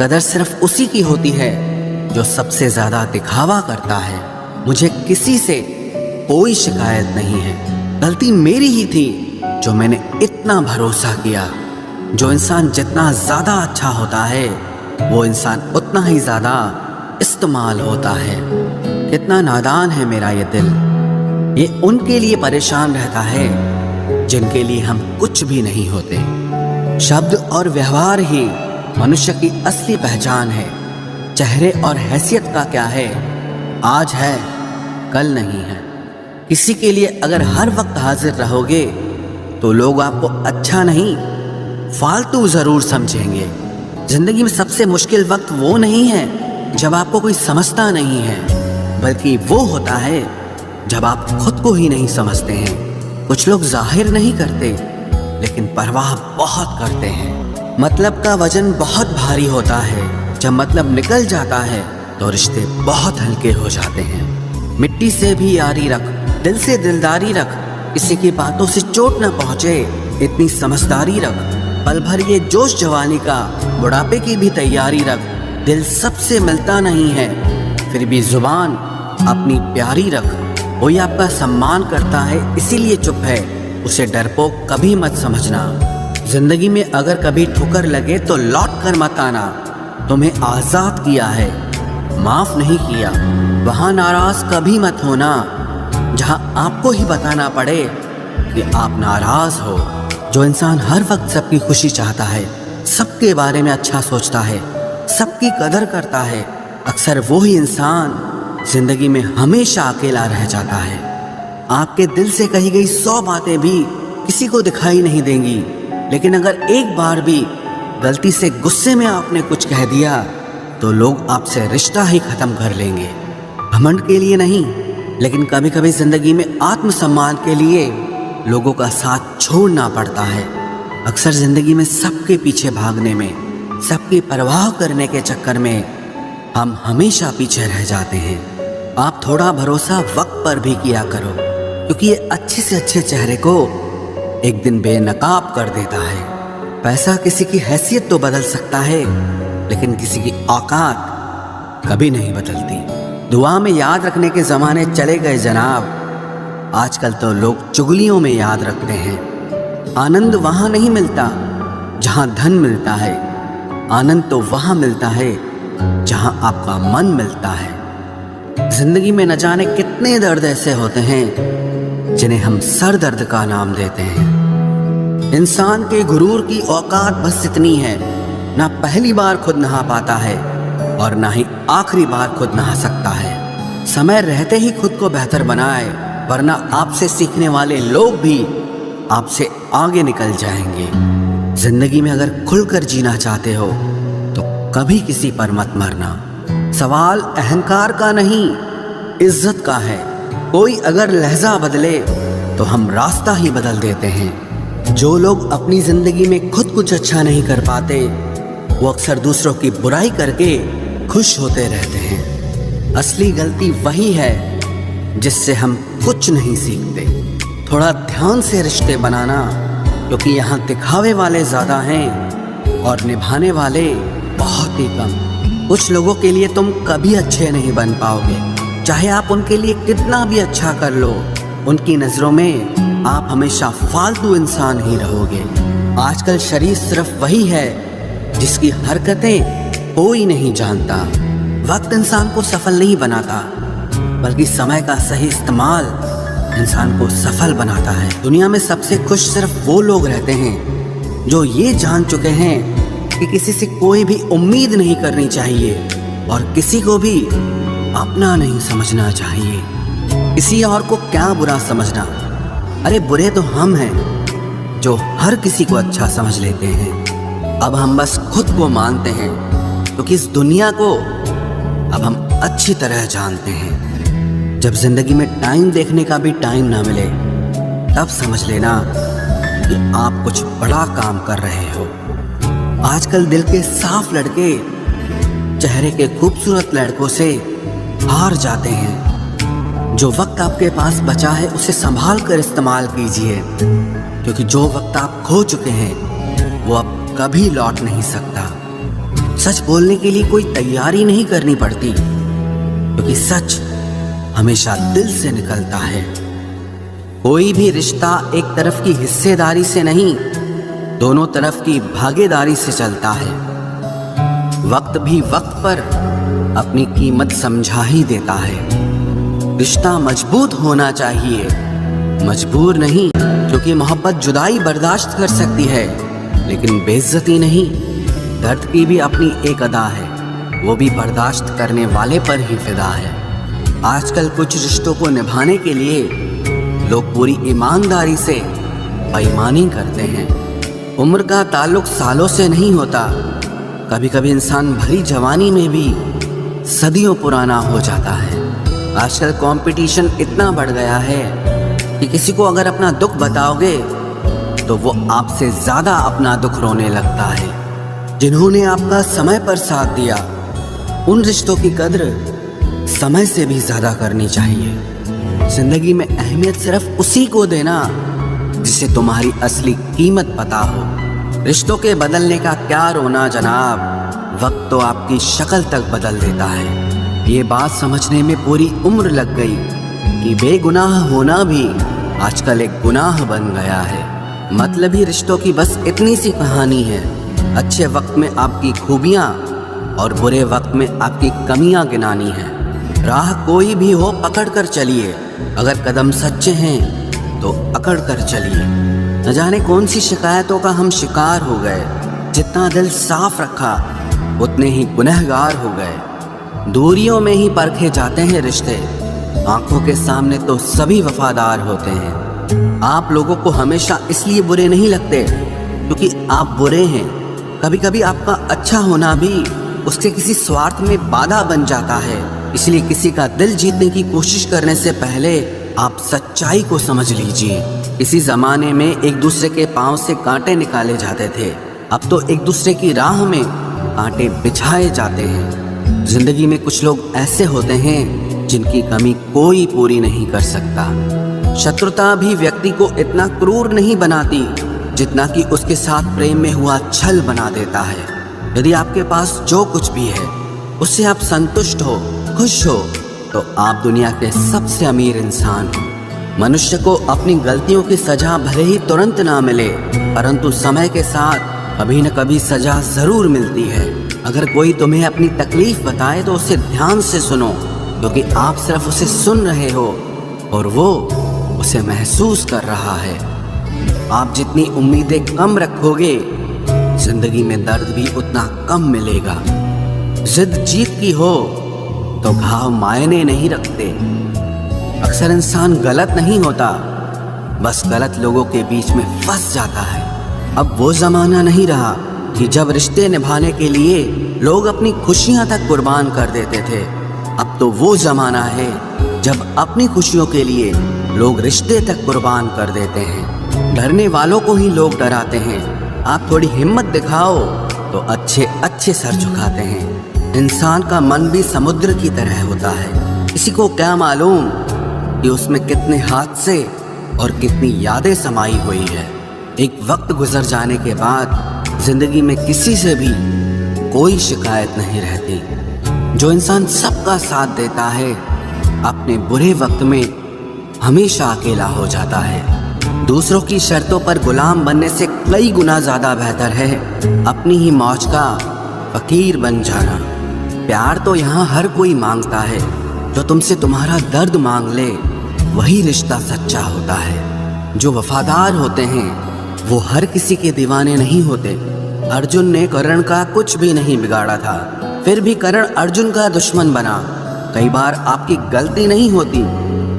कदर सिर्फ उसी की होती है जो सबसे ज्यादा दिखावा करता है। मुझे किसी से कोई शिकायत नहीं है। गलती मेरी ही थी जो मैंने इतना भरोसा किया। जो इंसान जितना ज्यादा अच्छा होता है वो इंसान उतना ही ज्यादा इस्तेमाल होता है। कितना नादान है मेरा ये दिल, ये उनके लिए परेशान रहता है जिनके लिए हम कुछ भी नहीं होते। शब्द और व्यवहार ही मनुष्य की असली पहचान है। चेहरे और हैसियत का क्या है, आज है कल नहीं है। किसी के लिए अगर हर वक्त हाजिर रहोगे तो लोग आपको अच्छा नहीं फालतू जरूर समझेंगे। जिंदगी में सबसे मुश्किल वक्त वो नहीं है जब आपको कोई समझता नहीं है, बल्कि वो होता है जब आप खुद को ही नहीं समझते हैं। कुछ लोग जाहिर नहीं करते लेकिन परवाह बहुत करते हैं। मतलब का वजन बहुत भारी होता है, जब मतलब निकल जाता है तो रिश्ते बहुत हल्के हो जाते हैं। मिट्टी से भी यारी रख, दिल से दिलदारी रख, किसी की बातों से चोट न पहुंचे इतनी समझदारी रख। पल भर ये जोश जवानी का, बुढ़ापे की भी तैयारी रख। दिल सबसे मिलता नहीं है फिर भी जुबान अपनी प्यारी रख। कोई आपका सम्मान करता है इसीलिए चुप है, उसे डरपोक कभी मत समझना। जिंदगी में अगर कभी ठुकर लगे तो लौट कर मत आना। तुम्हें आजाद किया है, माफ नहीं किया। वहां नाराज कभी मत होना जहां आपको ही बताना पड़े कि आप नाराज हो। जो इंसान हर वक्त सबकी खुशी चाहता है, सबके बारे में अच्छा सोचता है, सबकी कदर करता है, अक्सर वो ही इंसान जिंदगी में हमेशा अकेला रह जाता है। आपके दिल से कही गई 100 बातें भी किसी को दिखाई नहीं देंगी, लेकिन अगर एक बार भी गलती से गुस्से में आपने कुछ कह दिया तो लोग आपसे रिश्ता ही खत्म कर लेंगे। घमंड के लिए नहीं, लेकिन कभी कभी जिंदगी में आत्मसम्मान के लिए लोगों का साथ छोड़ना पड़ता है। अक्सर जिंदगी में सबके पीछे भागने में, सबकी परवाह करने के चक्कर में हम हमेशा पीछे रह जाते हैं। आप थोड़ा भरोसा वक्त पर भी किया करो, क्योंकि ये अच्छे से अच्छे चेहरे को एक दिन बेनकाब कर देता है। पैसा किसी की हैसियत तो बदल सकता है, लेकिन किसी की औकात कभी नहीं बदलती। दुआ में याद रखने के ज़माने चले गए जनाब, आजकल तो लोग चुगलियों में याद रखते हैं। आनंद वहाँ नहीं मिलता जहाँ धन मिलता है, आनंद तो वहाँ मिलता है जहाँ आपका मन मिलता है। जिंदगी में न जाने कितने दर्द ऐसे होते हैं जिन्हें हम सर दर्द का नाम देते हैं। इंसान के गुरूर की औकात बस इतनी है, ना पहली बार खुद नहा पाता है और ना ही आखिरी बार खुद नहा सकता है। समय रहते ही खुद को बेहतर बनाए, वरना आपसे सीखने वाले लोग भी आपसे आगे निकल जाएंगे। जिंदगी में अगर खुलकर जीना चाहते हो तो कभी किसी पर मत मरना। सवाल अहंकार का नहीं, इज्जत का है। कोई अगर लहजा बदले तो हम रास्ता ही बदल देते हैं। जो लोग अपनी जिंदगी में खुद कुछ अच्छा नहीं कर पाते, वो अक्सर दूसरों की बुराई करके खुश होते रहते हैं। असली गलती वही है जिससे हम कुछ नहीं सीखते। थोड़ा ध्यान से रिश्ते बनाना, क्योंकि यहाँ दिखावे वाले ज़्यादा हैं और निभाने वाले बहुत ही कम। कुछ लोगों के लिए तुम कभी अच्छे नहीं बन पाओगे, चाहे आप उनके लिए कितना भी अच्छा कर लो। उनकी नज़रों में आप हमेशा फालतू इंसान ही रहोगे। आजकल शरीर सिर्फ वही है जिसकी हरकतें कोई नहीं जानता। वक्त इंसान को सफल नहीं बनाता, बल्कि समय का सही इस्तेमाल इंसान को सफल बनाता है। दुनिया में सबसे खुश सिर्फ वो लोग रहते हैं जो ये जान चुके हैं कि किसी से कोई भी उम्मीद नहीं करनी चाहिए और किसी को भी अपना नहीं समझना चाहिए। किसी और को क्या बुरा समझना, अरे बुरे तो हम हैं जो हर किसी को अच्छा समझ लेते हैं। अब हम बस खुद को मानते हैं, क्योंकि इस दुनिया को अब हम अच्छी तरह जानते हैं। जब जिंदगी में टाइम देखने का भी टाइम ना मिले, तब समझ लेना कि आप कुछ बड़ा काम कर रहे हो। आजकल दिल के साफ लड़के चेहरे के खूबसूरत लड़कों से हार जाते हैं। जो वक्त आपके पास बचा है उसे संभाल कर इस्तेमाल कीजिए, क्योंकि जो वक्त आप खो चुके हैं वो अब कभी लौट नहीं सकता। सच बोलने के लिए कोई तैयारी नहीं करनी पड़ती, क्योंकि सच हमेशा दिल से निकलता है। कोई भी रिश्ता एक तरफ की हिस्सेदारी से नहीं, दोनों तरफ की भागीदारी से चलता है। वक्त भी वक्त पर अपनी कीमत समझा ही देता है। रिश्ता मजबूत होना चाहिए, मजबूर नहीं, क्योंकि मोहब्बत जुदाई बर्दाश्त कर सकती है, लेकिन बेइज्जती नहीं। दर्द की भी अपनी एक अदा है, वो भी बर्दाश्त करने वाले पर ही फिदा है। आजकल कुछ रिश्तों को निभाने के लिए लोग पूरी ईमानदारी से बेईमानी करते हैं। उम्र का ताल्लुक सालों से नहीं होता, कभी कभी इंसान भरी जवानी में भी सदियों पुराना हो जाता है। आजकल कंपटीशन इतना बढ़ गया है कि किसी को अगर अपना दुख बताओगे तो वो आपसे ज़्यादा अपना दुख रोने लगता है। जिन्होंने आपका समय पर साथ दिया, उन रिश्तों की कद्र समय से भी ज़्यादा करनी चाहिए। जिंदगी में अहमियत सिर्फ उसी को देना जिसे तुम्हारी असली कीमत पता हो। रिश्तों के बदलने का क्या रोना जनाब, वक्त तो आपकी शक्ल तक बदल देता है। ये बात समझने में पूरी उम्र लग गई कि बेगुनाह होना भी आजकल एक गुनाह बन गया है। मतलबी रिश्तों की बस इतनी सी कहानी है। अच्छे वक्त में आपकी खूबियाँ और बुरे वक्त में आपकी कमियाँ गिनानी है। राह कोई भी हो पकड़ कर चलिए, अगर कदम सच्चे हैं तो अकड़ कर चलिए। न जाने कौन सी शिकायतों का हम शिकार हो गए। जितना दिल साफ रखा उतने ही गुनहगार हो गए। दूरियों में ही परखे जाते हैं रिश्ते, आंखों के सामने तो सभी वफादार होते हैं। आप लोगों को हमेशा इसलिए बुरे नहीं लगते क्योंकि आप बुरे हैं। कभी कभी आपका अच्छा होना भी उसके किसी स्वार्थ में बाधा बन जाता है। इसलिए किसी का दिल जीतने की कोशिश करने से पहले आप सच्चाई को समझ लीजिए। इसी ज़माने में एक दूसरे के पांव से कांटे निकाले जाते थे, अब तो एक दूसरे की राह में कांटे बिछाए जाते हैं। जिंदगी में कुछ लोग ऐसे होते हैं जिनकी कमी कोई पूरी नहीं कर सकता। शत्रुता भी व्यक्ति को इतना क्रूर नहीं बनाती जितना कि उसके साथ प्रेम में हुआ छल बना देता है। यदि आपके पास जो कुछ भी है उससे आप संतुष्ट हो, खुश हो, तो आप दुनिया के सबसे अमीर इंसान हो। मनुष्य को अपनी गलतियों की सजा भले ही तुरंत ना मिले, परंतु समय के साथ कभी न कभी सजा जरूर मिलती है। अगर कोई तुम्हें अपनी तकलीफ बताए तो उसे ध्यान से सुनो, क्योंकि आप सिर्फ उसे सुन रहे हो और वो उसे महसूस कर रहा है। आप जितनी उम्मीदें कम रखोगे, जिंदगी में दर्द भी उतना कम मिलेगा। जिद जीत की हो तो घाव मायने नहीं रखते। अक्सर इंसान गलत नहीं होता, बस गलत लोगों के बीच में फंस जाता है। अब वो जमाना नहीं रहा कि जब रिश्ते निभाने के लिए लोग अपनी खुशियां तक कुर्बान कर देते थे। अब तो वो जमाना है जब अपनी खुशियों के लिए लोग रिश्ते तक कुर्बान कर देते हैं। डरने वालों को ही लोग डराते हैं। आप थोड़ी हिम्मत दिखाओ तो अच्छे अच्छे सर झुकाते हैं। इंसान का मन भी समुद्र की तरह होता है। किसी को क्या मालूम कि उसमें कितने हादसे और कितनी यादें समाई हुई है। एक वक्त गुजर जाने के बाद जिंदगी में किसी से भी कोई शिकायत नहीं रहती। जो इंसान सबका साथ देता है, अपने बुरे वक्त में हमेशा अकेला हो जाता है। दूसरों की शर्तों पर गुलाम बनने से कई गुना ज़्यादा बेहतर है अपनी ही मौज का फकीर बन जाना। प्यार तो यहाँ हर कोई मांगता है, जो तुमसे तुम्हारा दर्द मांग ले वही रिश्ता सच्चा होता है। जो वफादार होते हैं वो हर किसी के दीवाने नहीं होते। अर्जुन ने कर्ण का कुछ भी नहीं बिगाड़ा था, फिर भी कर्ण अर्जुन का दुश्मन बना। कई बार आपकी गलती नहीं होती,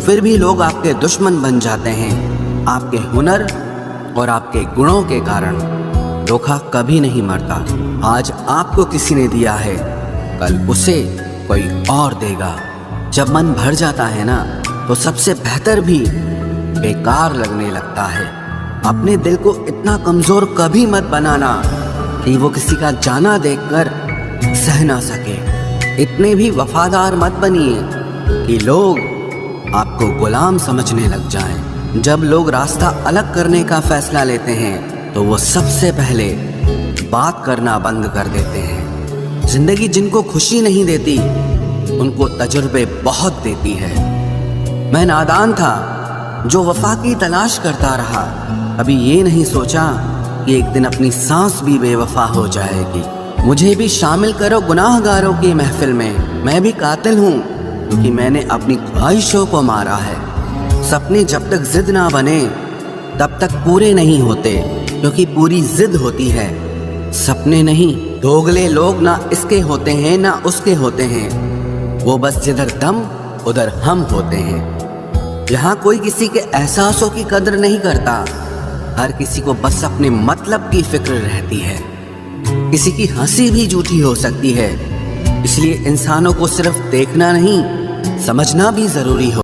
फिर भी लोग आपके दुश्मन बन जाते हैं। आपके हुनर और आपके गुणों के कारण। धोखा कभी नहीं मरता। आज आपको किसी ने दिया है, कल उसे कोई और देगा। जब मन भर जाता है ना, तो सबसे बेहतर भी बेकार लगने लगता है। अपने दिल को इतना कमजोर कभी मत बनाना कि वो किसी का जाना देखकर सह ना सके। इतने भी वफादार मत बनिए कि लोग आपको गुलाम समझने लग जाएं। जब लोग रास्ता अलग करने का फैसला लेते हैं तो वो सबसे पहले बात करना बंद कर देते हैं। जिंदगी जिनको खुशी नहीं देती उनको तजुर्बे बहुत देती है। मैं नादान था जो वफा की तलाश करता रहा, अभी ये नहीं सोचा कि एक दिन अपनी सांस भी बेवफा हो जाएगी। मुझे भी शामिल करो गुनाहगारों की महफिल में, मैं भी कातिल हूँ क्योंकि मैंने अपनी ख्वाहिशों को मारा है। सपने जब तक जिद ना बने तब तक पूरे नहीं होते, क्योंकि पूरी जिद होती है, सपने नहीं। दोगले लोग ना इसके होते हैं ना उसके होते हैं, वो बस जिधर दम उधर हम होते हैं। यहाँ कोई किसी के एहसासों की कदर नहीं करता, हर किसी को बस अपने मतलब की फिक्र रहती है। किसी की हंसी भी झूठी हो सकती है, इसलिए इंसानों को सिर्फ देखना नहीं समझना भी जरूरी हो।